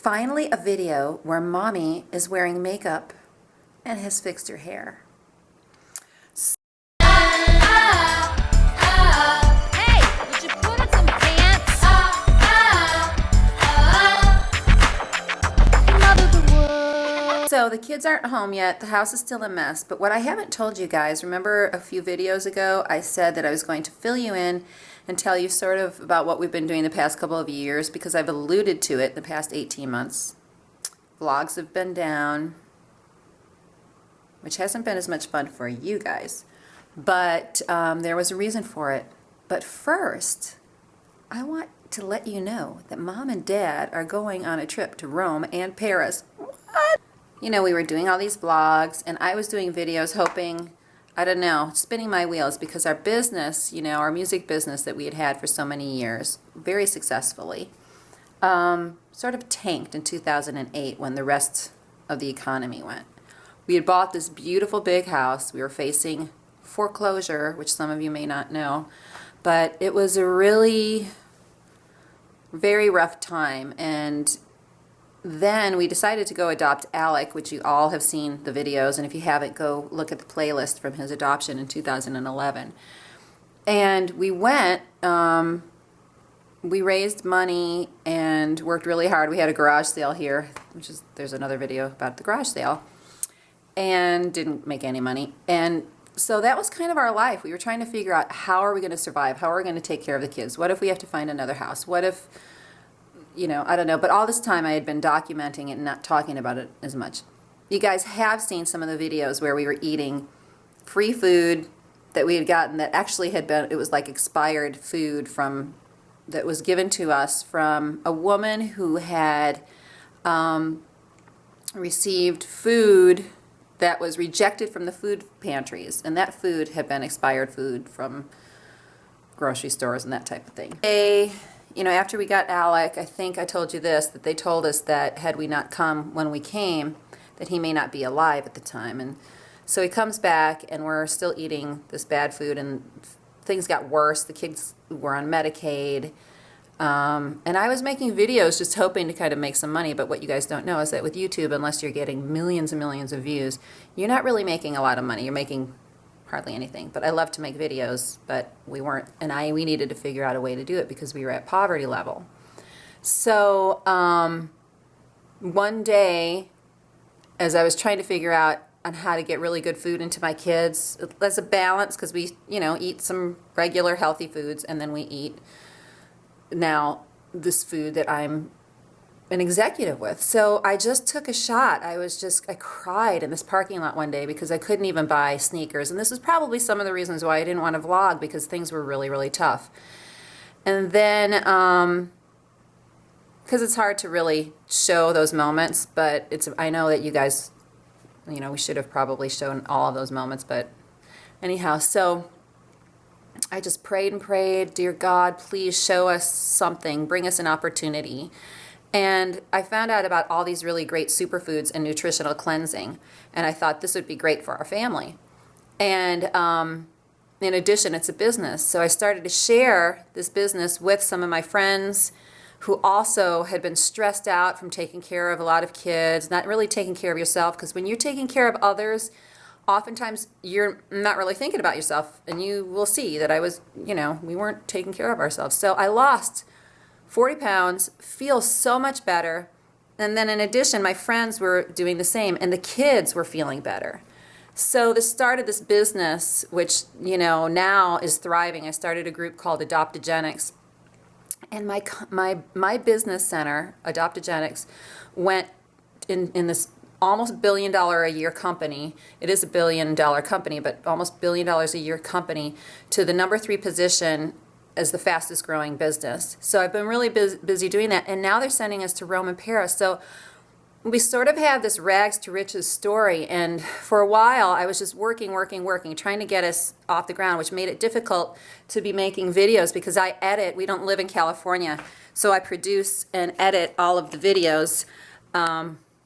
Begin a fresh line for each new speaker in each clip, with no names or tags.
Finally, a video where mommy is wearing makeup and has fixed her hair.
Hey, would you put on some pants? Mother the wood.
So the kids aren't home yet. The house is still a mess. But what I haven't told you guys, remember a few videos ago I said that I was going to fill you in and tell you sort of about what we've been doing the past couple of years, because I've alluded to it the past 18 months. Vlogs have been down, which hasn't been as much fun for you guys. But there was a reason for it. But first, I want to let you know that Mom and Dad are going on a trip to Rome and Paris. What? You know, we were doing all these vlogs, and I was doing videos hoping, I don't know, spinning my wheels, because our business, you know, our music business that we had had for so many years, very successfully, sort of tanked in 2008 when the rest of the economy went. We had bought this beautiful big house. We were facing foreclosure, which some of you may not know, but it was a really very rough time. And then we decided to go adopt Alec, which you all have seen the videos, and if you haven't, go look at the playlist from his adoption in 2011. And we went, we raised money and worked really hard. We had a garage sale here, which is, there's another video about the garage sale, and didn't make any money. And so that was kind of our life. We were trying to figure out, how are we going to survive? How are we going to take care of the kids? What if we have to find another house? What if, you know, I don't know. But all this time I had been documenting it and not talking about it as much. You guys have seen some of the videos where we were eating free food that we had gotten that actually had been, it was like expired food from, that was given to us from a woman who had received food that was rejected from the food pantries, and that food had been expired food from grocery stores and that type of thing. You know, after we got Alec, I think I told you this, that they told us that had we not come when we came, that he may not be alive at the time. And so he comes back, and we're still eating this bad food, and things got worse. The kids were on Medicaid. And I was making videos just hoping to kind of make some money, but what you guys don't know is that with YouTube, unless you're getting millions and millions of views, you're not really making a lot of money. You're making hardly anything. But I love to make videos, but we weren't, and we needed to figure out a way to do it because we were at poverty level. So one day, as I was trying to figure out on how to get really good food into my kids, as a balance, because we, you know, eat some regular healthy foods, and then we eat now this food that I'm an executive with. So I just took a shot. I cried in this parking lot one day because I couldn't even buy sneakers. And this is probably some of the reasons why I didn't want to vlog, because things were really, really tough. And then, because it's hard to really show those moments, but I know that you guys, you know, we should have probably shown all of those moments, but anyhow, so I just prayed and prayed, dear God, please show us something, bring us an opportunity. And I found out about all these really great superfoods and nutritional cleansing, and I thought this would be great for our family. And in addition, it's a business. So I started to share this business with some of my friends who also had been stressed out from taking care of a lot of kids, not really taking care of yourself, because when you're taking care of others, oftentimes you're not really thinking about yourself, and you will see that I was, you know, we weren't taking care of ourselves. So I lost 40 pounds, feel so much better, and then in addition, my friends were doing the same, and the kids were feeling better. So the start of this business, which, you know, now is thriving, I started a group called Adoptogenics, and my business center, Adoptogenics, went in this almost $1 billion a year company. It is a $1 billion company, but almost $1 billion a year company, to the number 3 position as the fastest growing business. So I've been really busy doing that, and now they're sending us to Rome and Paris. So we sort of have this rags to riches story, and for a while I was just working, trying to get us off the ground, which made it difficult to be making videos because I edit. We don't live in California, so I produce and edit all of the videos.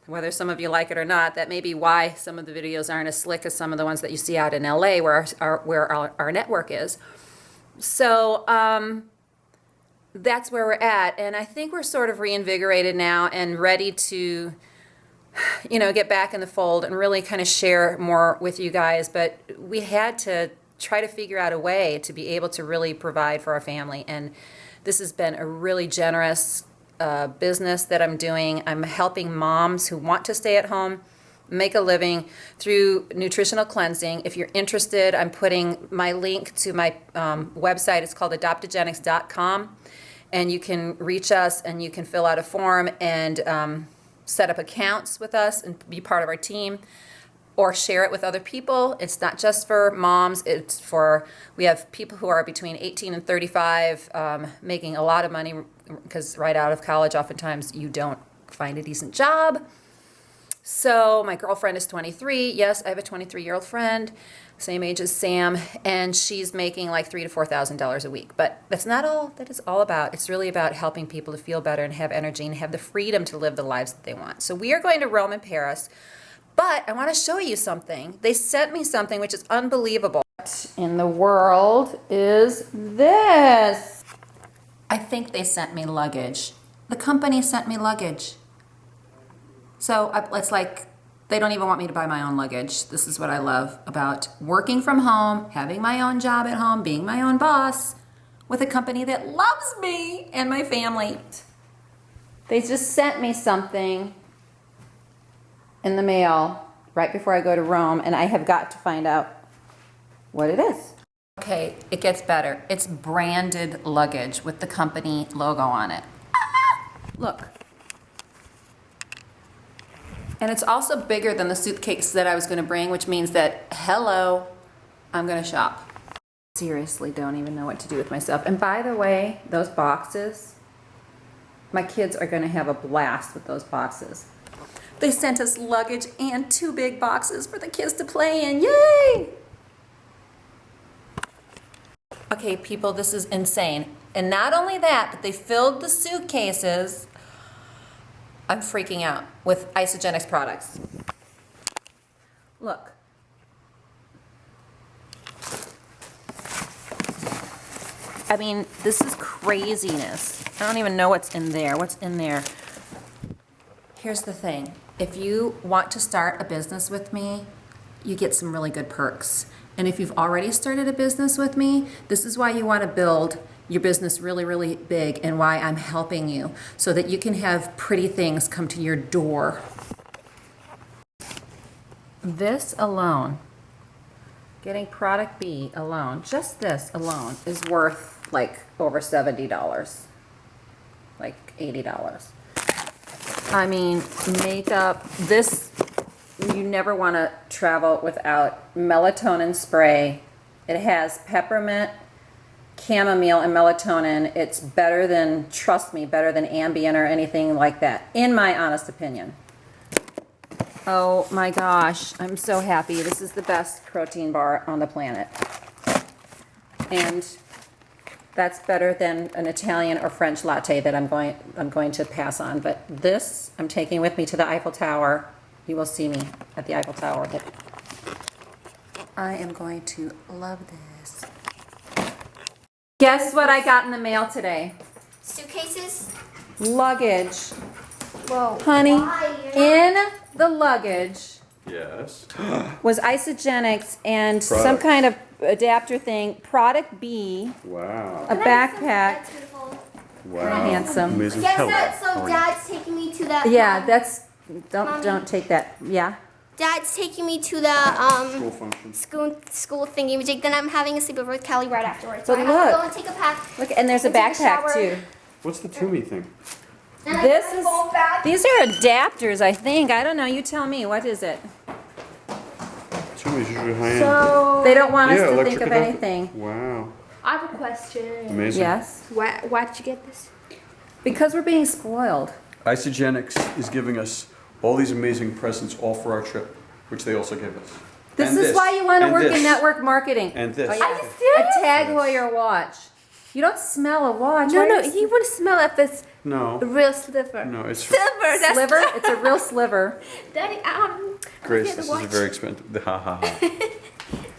Whether some of you like it or not, that may be why some of the videos aren't as slick as some of the ones that you see out in LA where our network is. So that's where we're at. And I think we're sort of reinvigorated now and ready to, get back in the fold and really kind of share more with you guys. But we had to try to figure out a way to be able to really provide for our family. And this has been a really generous business that I'm doing. I'm helping moms who want to stay at home make a living through nutritional cleansing. If you're interested, I'm putting my link to my website. It's called adoptogenics.com, and you can reach us and you can fill out a form and set up accounts with us and be part of our team, or share it with other people. It's not just for moms, we have people who are between 18 and 35 making a lot of money, because right out of college oftentimes you don't find a decent job. So my girlfriend is 23. Yes, I have a 23-year-old friend, same age as Sam, and she's making like $3,000 to $4,000 a week. But that's not all that it's all about. It's really about helping people to feel better and have energy and have the freedom to live the lives that they want. So we are going to Rome and Paris, but I want to show you something. They sent me something which is unbelievable. What in the world is this? I think they sent me luggage. The company sent me luggage. So it's like they don't even want me to buy my own luggage. This is what I love about working from home, having my own job at home, being my own boss, with a company that loves me and my family. They just sent me something in the mail right before I go to Rome, and I have got to find out what it is. Okay, it gets better. It's branded luggage with the company logo on it. Look. And it's also bigger than the suitcase that I was going to bring, which means that, hello, I'm going to shop. Seriously, don't even know what to do with myself. And by the way, those boxes, my kids are going to have a blast with those boxes. They sent us luggage and 2 big boxes for the kids to play in. Yay! Okay, people, this is insane. And not only that, but they filled the suitcases. I'm freaking out with Isogenics products. Look. I mean, this is craziness. I don't even know what's in there. What's in there? Here's the thing. If you want to start a business with me, you get some really good perks. And if you've already started a business with me, this is why you want to build your business really, really big, and why I'm helping you, so that you can have pretty things come to your door. This alone, getting product B alone, just this alone, is worth like over $70, like $80. I mean, makeup, this, you never want to travel without melatonin spray. It has peppermint, chamomile, and melatonin. It's better than, trust me, better than Ambien or anything like that, in my honest opinion. Oh my gosh, I'm so happy. This is the best protein bar on the planet. And that's better than an Italian or French latte that I'm going to pass on. But this I'm taking with me to the Eiffel Tower. You will see me at the Eiffel Tower. I am going to love this. Guess what I got in the mail today?
Suitcases?
Luggage.
Whoa.
Honey,
Why?
in the luggage
Yes.
was Isogenics and some
Product.
kind of adapter thing, product B,
Wow.
a backpack.
That's beautiful.
Wow.
handsome.
Amazing.
Guess
Hello.
that. So
How are you?
Dad's taking me to that.
Yeah, that's,
Mommy.
don't take that. Yeah.
Dad's taking me to the
School function.
school thingy majig. Then I'm having a sleepover with Cally right afterwards. So
But
I have to
look.
go and take a pack.
Look, and there's a
And take a
backpack
shower.
too.
What's the Toomey thing?
And
This
I
is,
go back.
these are adapters, I think. I don't know, you tell me, what is it?
Toomey's usually high-end.
So
They don't want us
yeah,
to
electric
think of
adapter.
anything.
Wow.
I have a question.
Amazing.
Yes,
Why did you get this?
because we're being spoiled.
Isogenics is giving us all these amazing presents all for our trip, which they also give us.
This
And
is why you want to
and
work in
this,
network marketing.
And this.
Oh, yeah.
Are you serious?
A Tag
Yes.
Heuer watch. You don't smell a watch.
No,
are
no,
you?
you would smell if it's
No.
real sliver.
No, it's
Silver, that's
Sliver? It's a real sliver.
Daddy,
Grace,
the
this is
watch.
a very expensive. Ha ha ha.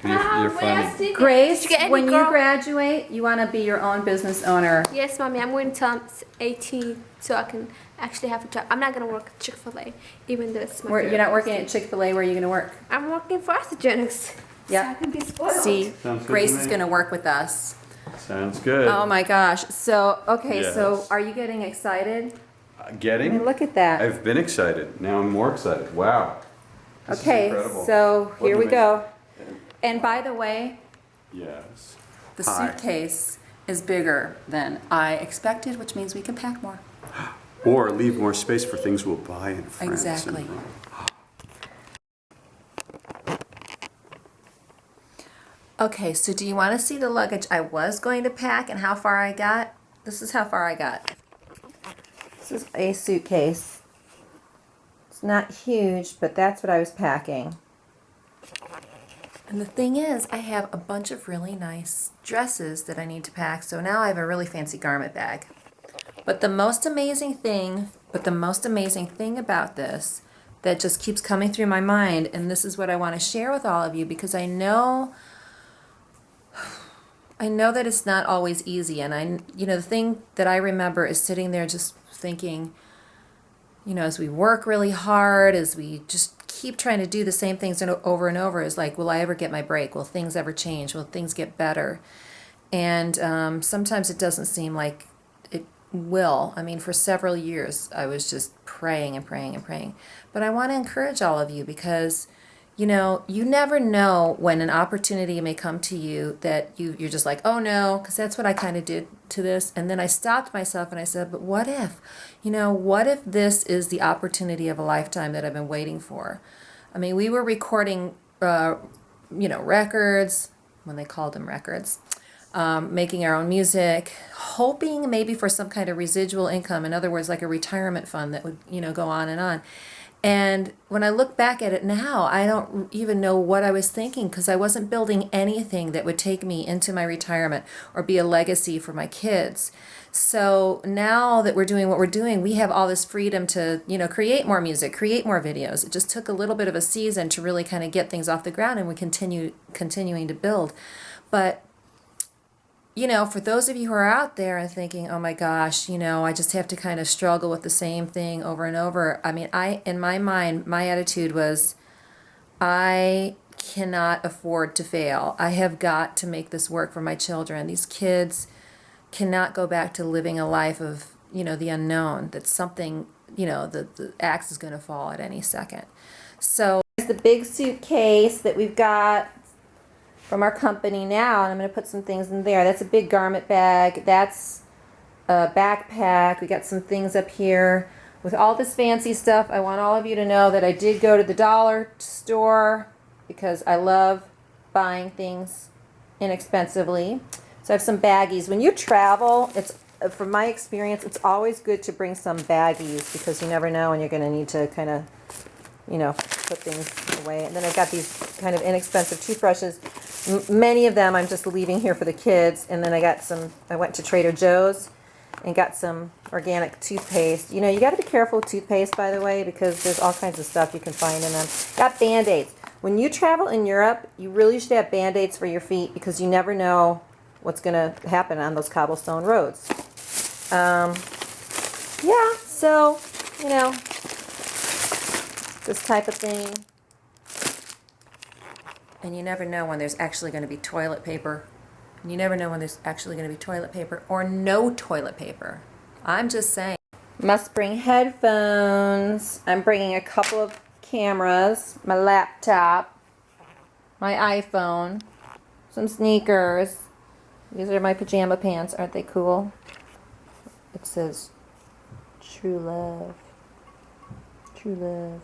You're funny.
Grace,
Did you get any
when you
girl-
graduate, you want to be your own business owner.
Yes, mommy. I'm going to turn 18 so I can actually have a job. I'm not gonna work at Chick-fil-A, even though it's my
You're
favorite
not working
place.
at Chick-fil-A. Where are you going to work?
I'm working for Osteogenics.
Yep.
So I can be spoiled.
See,
Sounds good
Grace
to
is
me.
going to work with us.
Sounds good.
Oh my gosh. So, okay, so
Yes.
are you getting excited? I
Getting?
mean, look at that.
I've been excited. Now I'm more excited. Wow. This is
Okay,
incredible.
so
What
here we
amazing-
go. And by the way,
Yes.
the
Hi.
suitcase is bigger than I expected, which means we can pack more.
Or leave more space for things we'll buy in France.
Exactly.
and-
Okay, so do you want to see the luggage I was going to pack and how far I got? This is how far I got. This is a suitcase. It's not huge, but that's what I was packing. And the thing is, I have a bunch of really nice dresses that I need to pack, so now I have a really fancy garment bag. But the most amazing thing about this that just keeps coming through my mind, and this is what I want to share with all of you because I know that it's not always easy, and the thing that I remember is sitting there just thinking, as we work really hard, as we just keep trying to do the same things over and over, is like, will I ever get my break? Will things ever change? Will things get better? And sometimes it doesn't seem like it will. I mean, for several years, I was just praying and praying and praying. But I want to encourage all of you because you never know when an opportunity may come to you that you're just like, oh no, because that's what I kind of did to this. And then I stopped myself and I said, but what if? What if this is the opportunity of a lifetime that I've been waiting for? I mean, we were recording, records, when they called them records, making our own music, hoping maybe for some kind of residual income. In other words, like a retirement fund that would, go on and on. And when I look back at it now, I don't even know what I was thinking because I wasn't building anything that would take me into my retirement or be a legacy for my kids. So now that we're doing what we're doing, we have all this freedom to, create more music, create more videos. It just took a little bit of a season to really kind of get things off the ground, and we continuing to build. But for those of you who are out there and thinking, oh my gosh, I just have to kind of struggle with the same thing over and over. I mean, in my mind, my attitude was, I cannot afford to fail. I have got to make this work for my children. These kids cannot go back to living a life of, the unknown, that something, the axe is going to fall at any second. So here's the big suitcase that we've got from our company now, and I'm going to put some things in there. That's a big garment bag. That's a backpack. We got some things up here. With all this fancy stuff, I want all of you to know that I did go to the dollar store because I love buying things inexpensively. So I have some baggies. When you travel, from my experience, it's always good to bring some baggies because you never know when you're going to need to kind of, put things away. And then I've got these kind of inexpensive toothbrushes. Many of them I'm just leaving here for the kids. And then I went to Trader Joe's and got some organic toothpaste. You got to be careful with toothpaste, by the way, because there's all kinds of stuff you can find in them. Got Band-Aids. When you travel in Europe, you really should have Band-Aids for your feet because you never know what's going to happen on those cobblestone roads. So, this type of thing. And you never know when there's actually going to be toilet paper. You never know when there's actually going to be toilet paper or no toilet paper. I'm just saying. Must bring headphones. I'm bringing a couple of cameras, my laptop, my iPhone, some sneakers. These are my pajama pants. Aren't they cool? It says, True Love. True Love.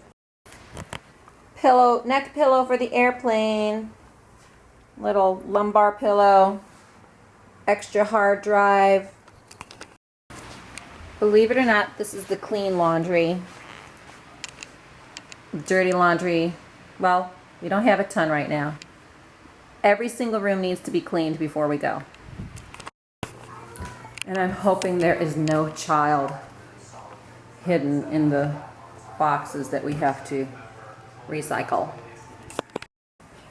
Neck pillow for the airplane. Little lumbar pillow. Extra hard drive. Believe it or not, this is the clean laundry. Dirty laundry. Well, we don't have a ton right now. Every single room needs to be cleaned before we go. And I'm hoping there is no child hidden in the boxes that we have to recycle.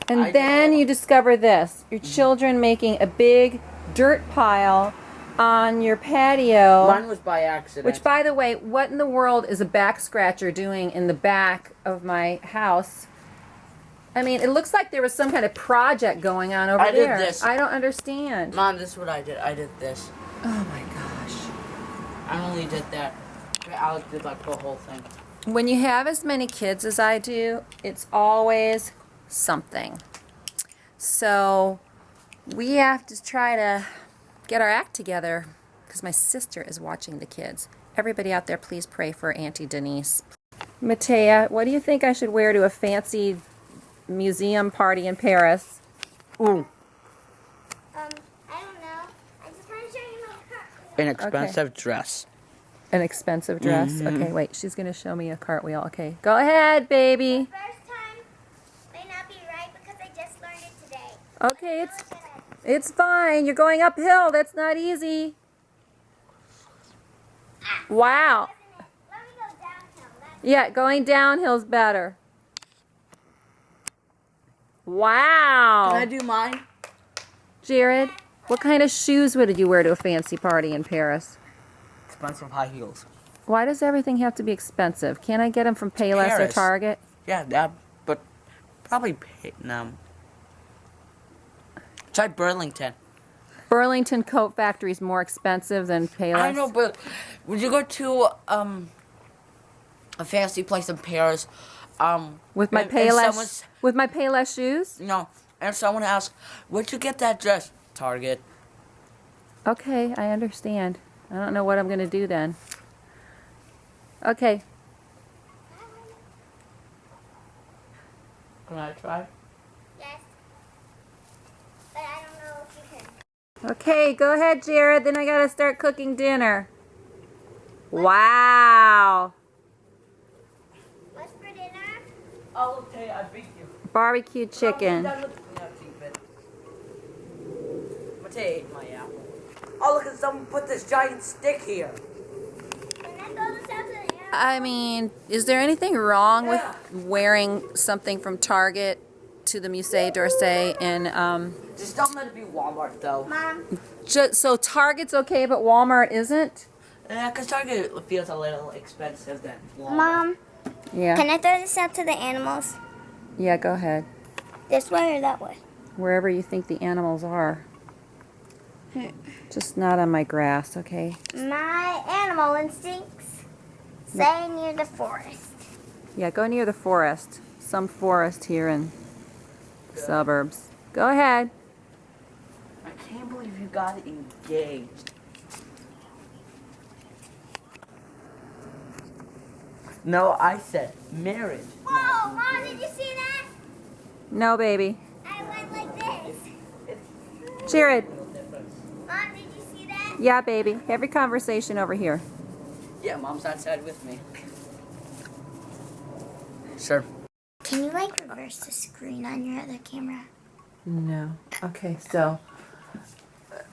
And then you discover this. Your children making a big dirt pile on your patio.
Mine was by accident.
Which, by the way, what in the world is a back scratcher doing in the back of my house? I mean, it looks like there was some kind of project going on over there.
I did this.
I don't understand.
Mom, this is what I did. I did this.
Oh my gosh.
I only did that. Alex did like the whole thing.
When you have as many kids as I do, it's always something. So we have to try to get our act together because my sister is watching the kids. Everybody out there, please pray for Auntie Denise. Matea, what do you think I should wear to a fancy museum party in Paris?
I don't know. I just want to show you my car.
An expensive dress.
An expensive dress? Okay, wait, she's going to show me a cartwheel. Okay, go ahead, baby.
First time may not be right because I just learned it today.
Okay, it's fine. You're going uphill. That's not easy. Wow.
Let me go downhill.
Yeah, going downhill's better. Wow.
Can I do mine?
Jared, what kind of shoes would you wear to a fancy party in Paris?
Expensive high heels.
Why does everything have to be expensive? Can't I get them from Payless or
Paris.
Target?
Yeah, that, but probably no. Try Burlington.
Burlington Coat Factory is more expensive than Payless.
I know, but would you go to a fancy place in Paris?
With my
and
Payless, with my Payless shoes?
No, and someone asks, "Where'd you get that dress?" Target.
Okay, I understand. I don't know what I'm going to do then. Okay.
Can I try?
Yes. But I don't know if you can.
Okay, go ahead, Jared. Then I got to start cooking dinner. Wow.
What's for dinner?
Oh, okay, I beat you.
Barbecue chicken.
Mateo ate my apple. Oh, look at someone put this giant stick here.
Can I throw this out to the air?
I mean, is there anything wrong with wearing something from Target to the Musée d'Orsay? And
Just don't let it be Walmart, though.
Mom,
so Target's okay, but Walmart isn't?
Yeah, because Target feels a little expensive than Walmart.
Mom,
Yeah.
can I throw this out to the animals?
Yeah, go ahead.
This way or that way?
Wherever you think the animals are. Just not on my grass, okay?
My animal instincts say near the forest.
Yeah, go near the forest. Some forest here in suburbs. Go ahead.
I can't believe you got engaged. No, I said marriage.
Whoa, Mom, did you see that?
No, baby.
I went like this.
Jared.
Mom, did you see that?
Yeah, baby. Every conversation over here.
Yeah, Mom's outside with me. Sure.
Can you like reverse the screen on your other camera?
No. Okay, so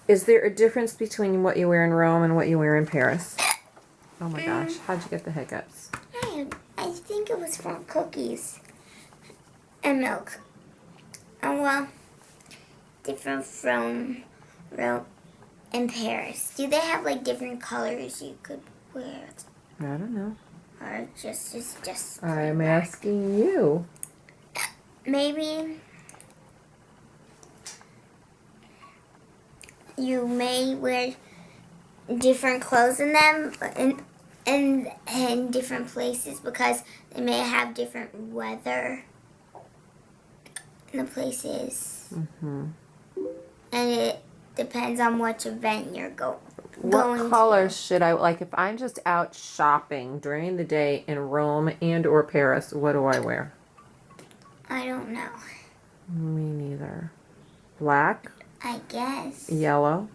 is there a difference between what you wear in Rome and what you wear in Paris? Oh my gosh, how'd you get the hiccups?
I think it was from cookies and milk. Oh well, different from Rome and Paris. Do they have like different colors you could wear,
I don't know.
or just it's just?
I'm asking you.
Maybe you may wear different clothes in them in different places because they may have different weather in the places.
Mm-hmm.
And it depends on which event you're going
What colors should I, like if I'm just out shopping during the day in Rome and or Paris, what do I wear?
I don't know.
Me neither. Black,
I guess.
yellow,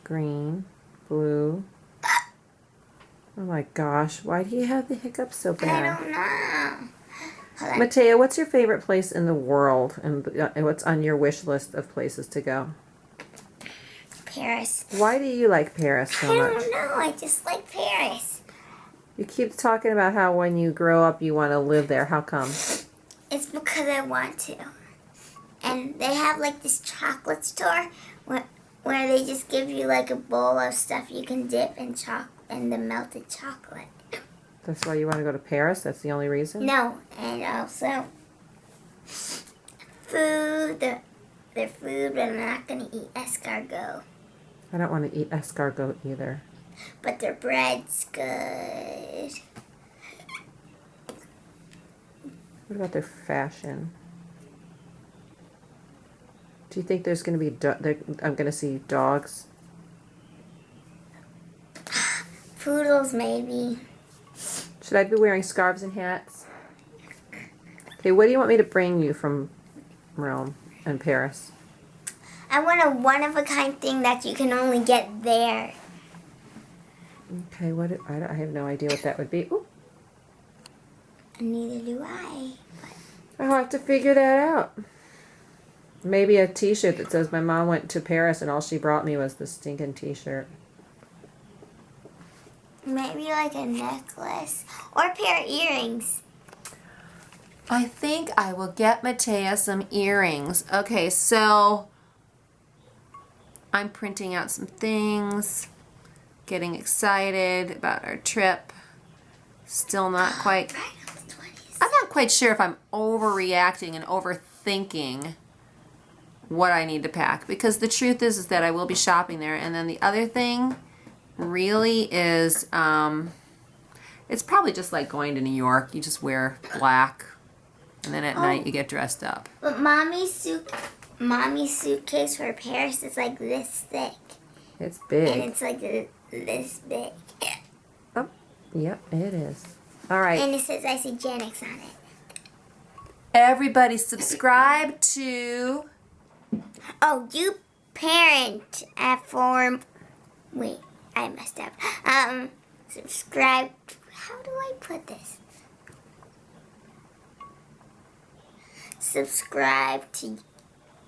green, blue. Oh my gosh, why do you have the hiccups so
I
bad?
don't know. Hold on.
Matea, what's your favorite place in the world and what's on your wish list of places to go?
Paris.
Why do you like Paris
I
so much?
don't know. I just like Paris.
You keep talking about how when you grow up you want to live there. How come?
It's because I want to. And they have like this chocolate store where they just give you like a bowl of stuff you can dip in the melted chocolate.
That's why you want to go to Paris? That's the only reason?
No, and also food. Their food, but I'm not going to eat escargot.
I don't want to eat escargot either.
But their bread's good.
What about their fashion? Do you think there's going to be I'm going to see dogs?
Poodles, maybe.
Should I be wearing scarves and hats? Okay, what do you want me to bring you from Rome and Paris?
I want a one-of-a-kind thing that you can only get there.
Okay, I have no idea what that would be. Ooh,
And neither do I.
I'll have to figure that out. Maybe a t-shirt that says my mom went to Paris and all she brought me was the stinking t-shirt.
Maybe like a necklace or a pair of earrings.
I think I will get Matea some earrings. Okay, so I'm printing out some things, getting excited about our trip. Still not quite,
Right on the 20s.
I'm not quite sure if I'm overreacting and overthinking what I need to pack, because the truth is that I will be shopping there. And then the other thing really is, it's probably just like going to New York. You just wear black, and then at night you get dressed up.
But Mommy's suitcase for Paris is like this thick.
It's
And
big.
it's like this big.
Oh, yep, it is. All right.
And it says Isogenics on it.
Everybody subscribe to...
Oh, YouParent at form. Wait, I messed up. Subscribe. How do I put this? Subscribe to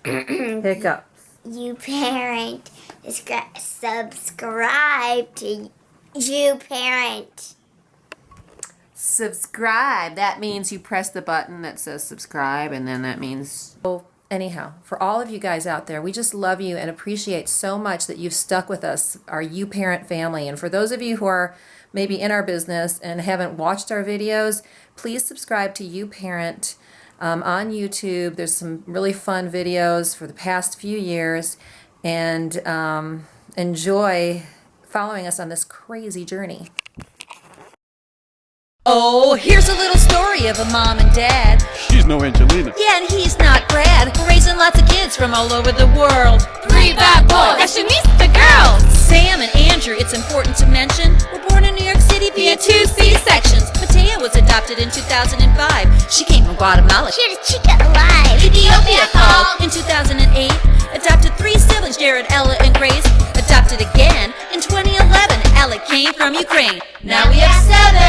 Hiccups.
YouParent. Subscribe to YouParent.
Subscribe. That means you press the button that says subscribe, and then that means... Oh, anyhow, for all of you guys out there, we just love you and appreciate so much that you've stuck with us, our YouParent family. And for those of you who are maybe in our business and haven't watched our videos, please subscribe to YouParent on YouTube. There's some really fun videos for the past few years, and enjoy following us on this crazy journey.
Oh, here's a little story of a mom and dad.
She's no Angelina.
Yeah, and he's not Brad. Raising lots of kids from all over the world. 3 bad boys, fashionista girls. Sam and Andrew, it's important to mention, were born in New York City via 2 C-sections. Matea was adopted in 2005. She came from Guatemala.
Here's Chica alive.
Ethiopia called in 2008. Adopted 3 siblings, Jared, Ella, and Grace. Adopted again in 2011. Ella came from Ukraine. Now we have 7.